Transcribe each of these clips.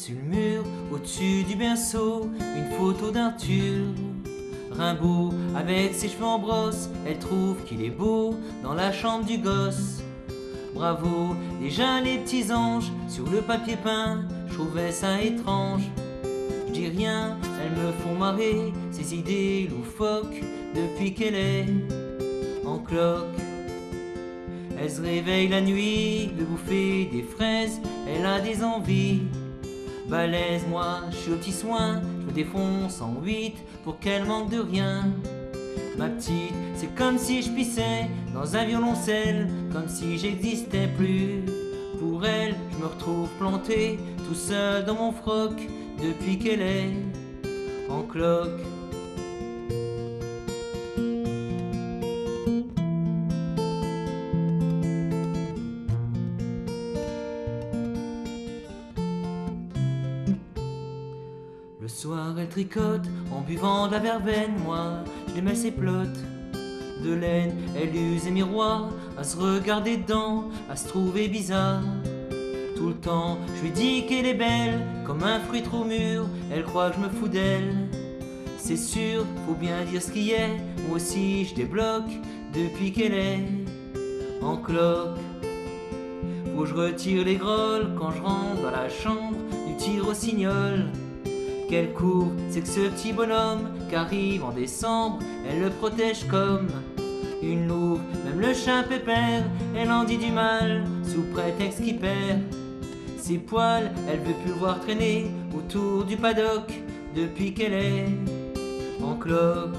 sur le mur, au-dessus du berceau, une photo d'Arthur Rimbaud. Avec ses cheveux en brosse, elle trouve qu'il est beau dans la chambre du gosse. Bravo, déjà les petits anges sur le papier peint, je trouvais ça étrange. Je dis rien, elles me font marrer, ces idées loufoques, depuis qu'elle est en cloque. Elle se réveille la nuit, de bouffer des fraises, elle a des envies. Balèze, moi, je suis au petit soin, je me défonce en 8 pour qu'elle manque de rien. Ma petite, c'est comme si je pissais dans un violoncelle, comme si j'existais plus. Pour elle, je me retrouve planté tout seul dans mon froc, depuis qu'elle est en cloque. Le soir elle tricote en buvant de la verveine, moi je les mets ses plottes de laine. Elle use les miroirs à se regarder dedans, à se trouver bizarre. Tout le temps je lui dis qu'elle est belle, comme un fruit trop mûr, elle croit que je me fous d'elle. C'est sûr, faut bien dire ce qui est, moi aussi je débloque depuis qu'elle est en cloque. Faut que je retire les grolles quand je rentre dans la chambre du tir au cignol. Quel cours, c'est que ce petit bonhomme qu'arrive en décembre, elle le protège comme une louve. Même le chat pépère, elle en dit du mal, sous prétexte qu'il perd ses poils. Elle veut plus le voir traîner autour du paddock, depuis qu'elle est en cloque.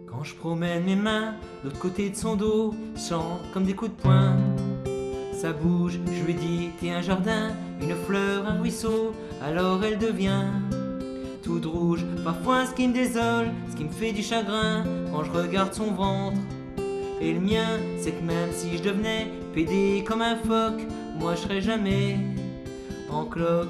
Quand je promène mes mains de l'autre côté de son dos, chante comme des coups de poing. Ça bouge, je lui dis t'es un jardin, une fleur, un ruisseau, alors elle devient toute rouge. Parfois ce qui me désole, ce qui me fait du chagrin, quand je regarde son ventre et le mien, c'est que même si je devenais pédé comme un phoque, moi je serais jamais en cloque.